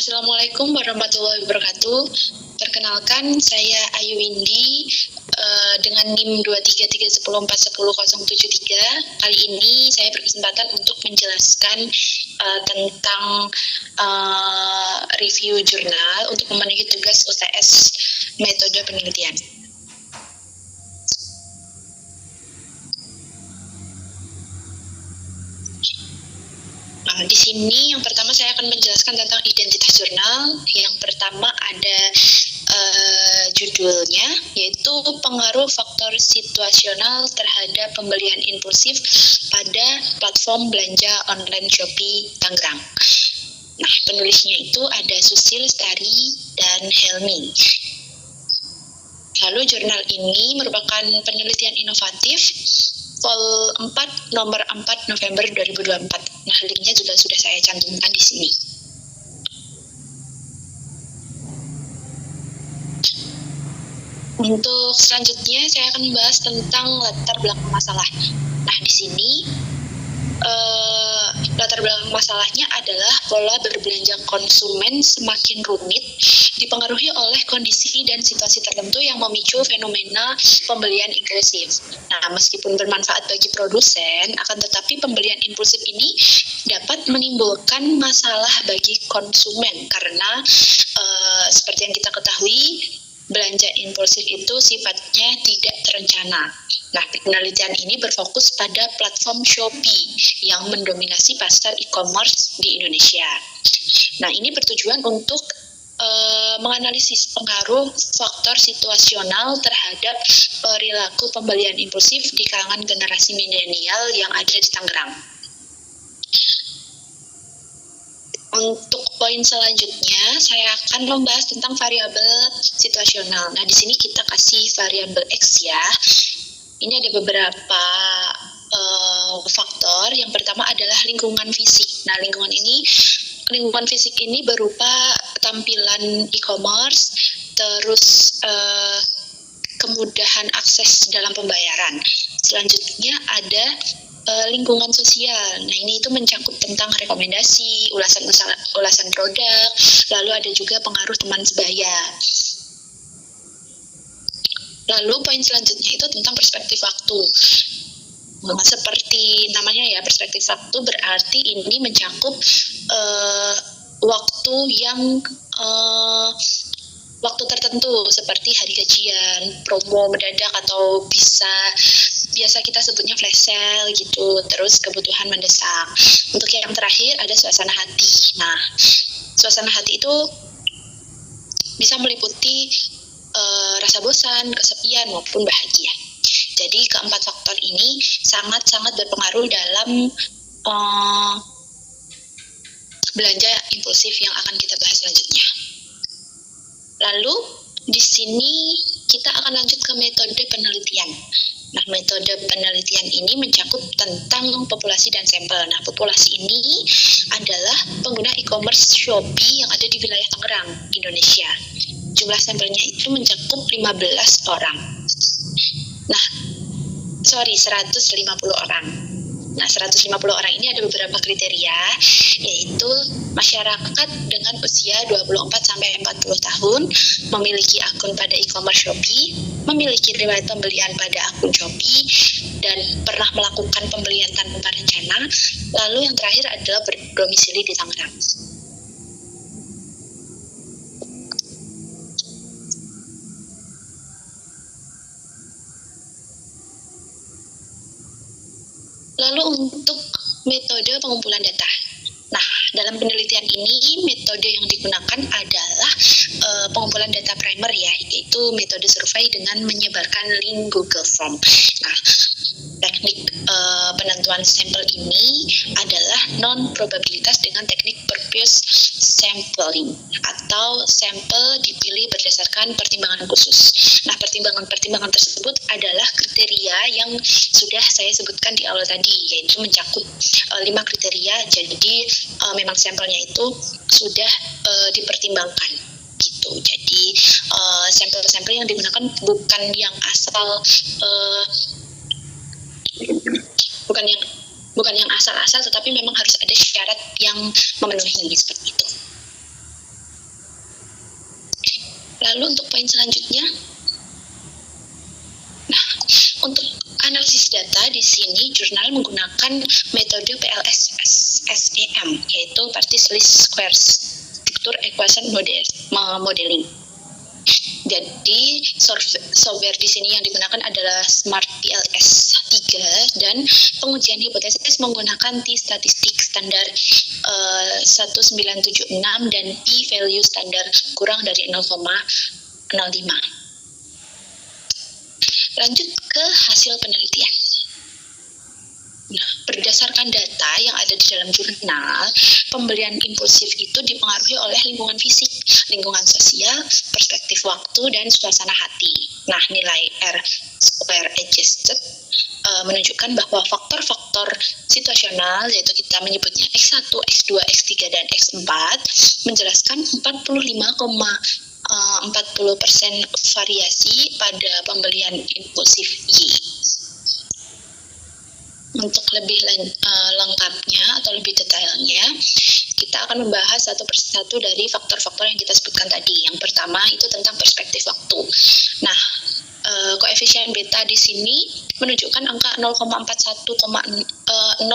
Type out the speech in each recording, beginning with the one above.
Assalamualaikum warahmatullahi wabarakatuh. Perkenalkan, saya Ayu Windy dengan NIM 23310410073. Kali ini saya berkesempatan untuk menjelaskan tentang review jurnal untuk memenuhi tugas UTS metode penelitian. Nah, di sini yang pertama saya akan menjelaskan tentang identitas jurnal. Yang pertama ada judulnya, yaitu pengaruh faktor situasional terhadap pembelian impulsif pada platform belanja online Shopee Tangerang. Nah, penulisnya itu ada Susi Lestari dan Helmi. Lalu jurnal ini merupakan penelitian inovatif Vol 4 nomor 4 November 2024. Nah, linknya juga sudah saya cantumkan di sini. Untuk selanjutnya saya akan membahas tentang latar belakang masalah. Nah, di sini latar belakang masalahnya adalah pola berbelanja konsumen semakin rumit, dipengaruhi oleh kondisi dan situasi tertentu yang memicu fenomena pembelian impulsif. Nah, meskipun bermanfaat bagi produsen, akan tetapi pembelian impulsif ini dapat menimbulkan masalah bagi konsumen karena seperti yang kita ketahui, belanja impulsif itu sifatnya tidak terencana. Nah, penelitian ini berfokus pada platform Shopee yang mendominasi pasar e-commerce di Indonesia. Nah, ini bertujuan untuk menganalisis pengaruh faktor situasional terhadap perilaku pembelian impulsif di kalangan generasi milenial yang ada di Tangerang. Untuk poin selanjutnya, saya akan membahas tentang variabel situasional. Nah, di sini kita kasih variabel X ya. Ini ada beberapa faktor. Yang pertama adalah lingkungan fisik. Nah, lingkungan fisik ini berupa tampilan e-commerce, terus kemudahan akses dalam pembayaran. Selanjutnya ada lingkungan sosial. Nah, ini itu mencakup tentang rekomendasi, ulasan produk, lalu ada juga pengaruh teman sebaya. Lalu poin selanjutnya itu tentang perspektif waktu. Seperti namanya ya, perspektif waktu berarti ini mencakup waktu yang waktu tertentu seperti hari gajian, promo mendadak atau biasa kita sebutnya flash sale gitu, terus kebutuhan mendesak. Untuk yang terakhir ada suasana hati. Nah, suasana hati itu bisa meliputi rasa bosan, kesepian maupun bahagia. Jadi keempat faktor ini sangat-sangat berpengaruh dalam belanja impulsif yang akan kita bahas selanjutnya. Lalu di sini kita akan lanjut ke metode penelitian. Nah, metode penelitian ini mencakup tentang populasi dan sampel. Nah, populasi ini adalah pengguna e-commerce Shopee yang ada di wilayah Tangerang, Indonesia. Jumlah sampelnya itu mencakup 15 orang. 150 orang. Nah, 150 orang ini ada beberapa kriteria, yaitu masyarakat dengan usia 24-40 tahun, memiliki akun pada e-commerce Shopee, memiliki riwayat pembelian pada akun Shopee, dan pernah melakukan pembelian tanpa rencana. Lalu yang terakhir adalah berdomisili di Tangerang. Lalu untuk metode pengumpulan data. Nah, dalam penelitian ini metode yang digunakan adalah pengumpulan data primer ya, yaitu metode survei dengan menyebarkan link Google Form. Nah, teknik penentuan sampel ini adalah non-probabilitas dengan teknik purpose sampling atau sampel dipilih berdasarkan pertimbangan khusus. Nah, pertimbangan tersebut adalah kriteria yang sudah saya sebutkan di awal tadi, yaitu mencakup 5 kriteria. Jadi memang sampelnya itu sudah dipertimbangkan gitu. Jadi sampel-sampel yang digunakan bukan yang asal-asal, tetapi memang harus ada syarat yang memenuhi seperti itu. Lalu untuk poin selanjutnya, nah untuk analisis data di sini jurnal menggunakan metode PLS-SEM, yaitu Partition Least Squares Structure Equation Modeling. Jadi software di sini yang digunakan adalah Smart PLS 3 dan pengujian hipotesis menggunakan t-statistik standar 1976 dan p-value standar kurang dari 0,05. Lanjut ke hasil penelitian. Nah, berdasarkan data yang ada di dalam jurnal, pembelian impulsif itu dipengaruhi oleh lingkungan fisik, lingkungan sosial, perspektif waktu, dan suasana hati. Nah, nilai R square adjusted menunjukkan bahwa faktor-faktor situasional, yaitu kita menyebutnya X1, X2, X3, dan X4, menjelaskan 40% variasi pada pembelian impulsif Y. Untuk lebih lengkapnya atau lebih detailnya, kita akan membahas satu persatu dari faktor-faktor yang kita sebutkan tadi. Yang pertama itu tentang perspektif waktu. Nah, koefisien beta di sini menunjukkan angka 0,416%.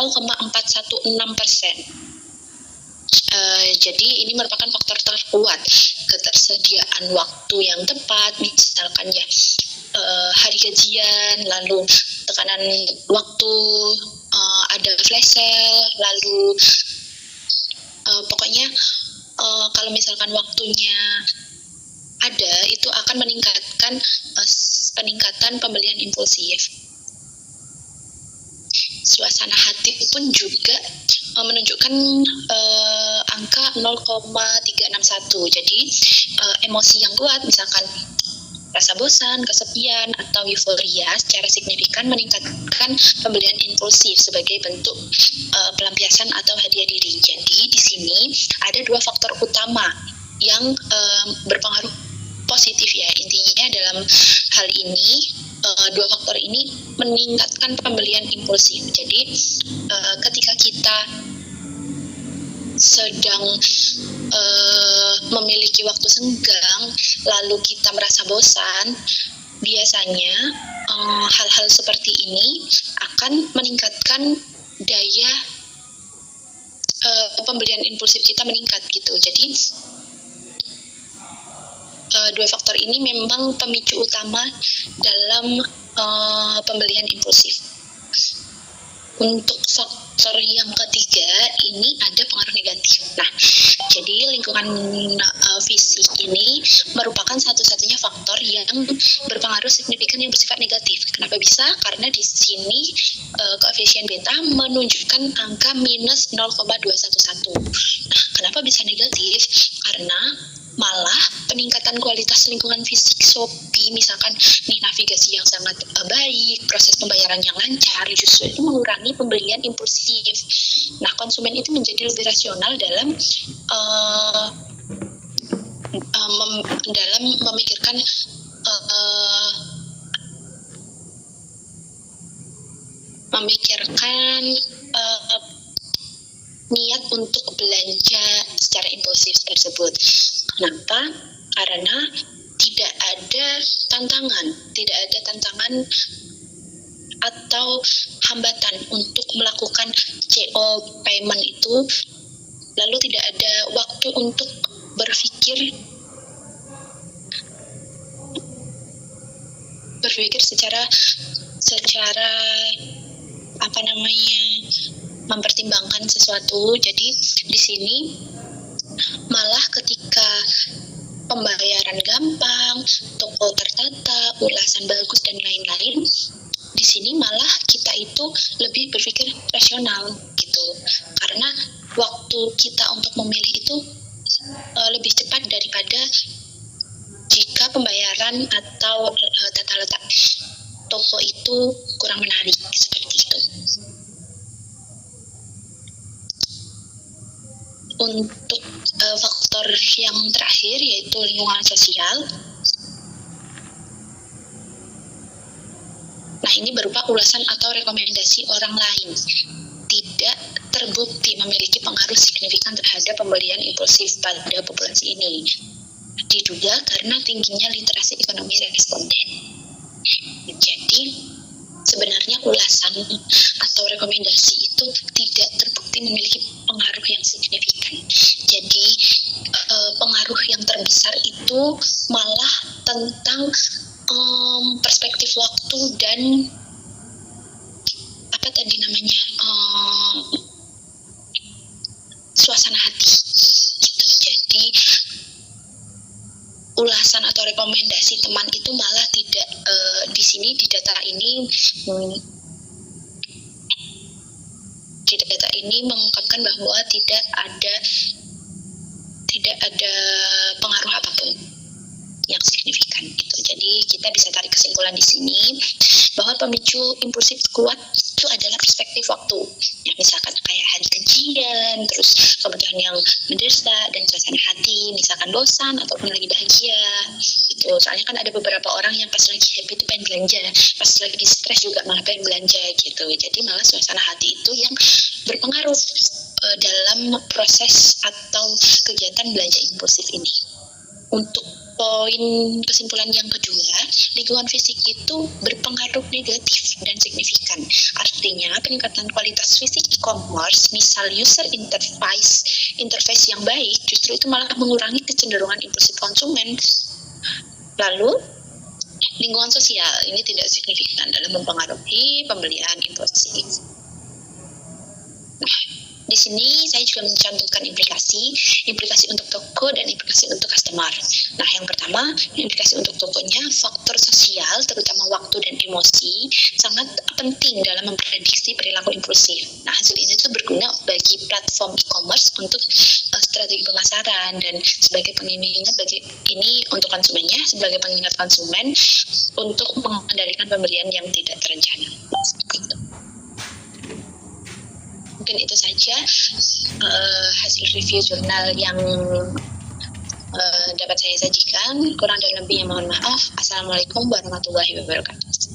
Jadi ini merupakan faktor terkuat, ketersediaan waktu yang tepat, misalkan ya hari gajian, lalu tekanan waktu, ada flash sale, lalu pokoknya kalau misalkan waktunya ada, itu akan meningkatkan peningkatan pembelian impulsif. Suasana hati pun juga menunjukkan angka 0,361. Jadi emosi yang kuat, misalkan rasa bosan, kesepian, atau euforia secara signifikan meningkatkan pembelian impulsif sebagai bentuk pelampiasan atau hadiah diri. Jadi di sini ada dua faktor utama yang berpengaruh positif ya. Intinya dalam hal ini dua faktor ini meningkatkan pembelian impulsif. Jadi ketika kita sedang memiliki waktu senggang, lalu kita merasa bosan, biasanya hal-hal seperti ini akan meningkatkan daya pembelian impulsif kita meningkat gitu. Jadi dua faktor ini memang pemicu utama dalam pembelian impulsif. Untuk faktor yang ketiga, ini ada pengaruh negatif. Nah, jadi lingkungan fisik ini merupakan satu-satunya faktor yang berpengaruh signifikan yang bersifat negatif. Kenapa bisa? Karena di sini koefisien beta menunjukkan angka minus 0,211. Nah, kenapa bisa negatif? Karena malah peningkatan kualitas lingkungan fisik Shopee, misalkan nih navigasi yang sangat baik, proses pembayaran yang lancar, justru itu mengurangi pembelian impulsif. Nah, konsumen itu menjadi lebih rasional dalam memikirkan niat untuk belanja secara impulsif tersebut. Kenapa? Karena tidak ada tantangan atau hambatan untuk melakukan CO payment itu, lalu tidak ada waktu untuk berpikir secara mempertimbangkan sesuatu. Jadi di sini malah ketika pembayaran gampang, toko tertata, ulasan bagus dan lain-lain, di sini malah kita itu lebih berpikir rasional gitu. Karena waktu kita untuk memilih itu lebih cepat daripada jika pembayaran atau tata letak toko itu kurang menarik, seperti itu. Untuk faktor yang terakhir yaitu lingkungan sosial. Nah, ini berupa ulasan atau rekomendasi orang lain. Tidak terbukti memiliki pengaruh signifikan terhadap pembelian impulsif pada populasi ini. Diduga karena tingginya literasi ekonomi responden. Jadi sebenarnya ulasan atau rekomendasi itu tidak terbukti memiliki pengaruh yang signifikan. Jadi pengaruh yang terbesar itu malah tentang perspektif waktu dan apa tadi namanya suasana hati gitu. Jadi ulasan atau rekomendasi teman itu malah tidak di sini di data ini mengungkapkan bahwa tidak ada pengaruh apapun yang signifikan gitu. Jadi kita bisa tarik kesimpulan di sini bahwa pemicu impulsif kuat itu adalah perspektif waktu. Ya, misalkan kayak hari gajian, terus kebutuhan yang mendesak dan suasana hati, misalkan bosan ataupun lagi bahagia gitu. Soalnya kan ada beberapa orang yang pas lagi happy itu pengen belanja, pas lagi stres juga malah pengen belanja gitu. Jadi malah suasana hati itu yang berpengaruh dalam proses atau kegiatan belanja impulsif ini. Untuk poin kesimpulan yang kedua, lingkungan fisik itu berpengaruh negatif dan signifikan. Artinya peningkatan kualitas fisik e-commerce, misal user interface yang baik, justru itu malah mengurangi kecenderungan impulsif konsumen. Lalu lingkungan sosial ini tidak signifikan dalam mempengaruhi pembelian impulsif. Nah, di sini saya juga mencantumkan implikasi untuk toko dan implikasi untuk customer. Nah, yang pertama, implikasi untuk tokonya, faktor sosial, terutama waktu dan emosi, sangat penting dalam memprediksi perilaku impulsif. Nah, hasil ini tuh berguna bagi platform e-commerce untuk strategi pemasaran dan sebagai pengingat untuk konsumennya, sebagai pengingat konsumen untuk mengendalikan pembelian yang tidak terencana. Gitu. Mungkin itu saja hasil review jurnal yang dapat saya sajikan. Kurang dan lebihnya mohon maaf. Assalamualaikum warahmatullahi wabarakatuh.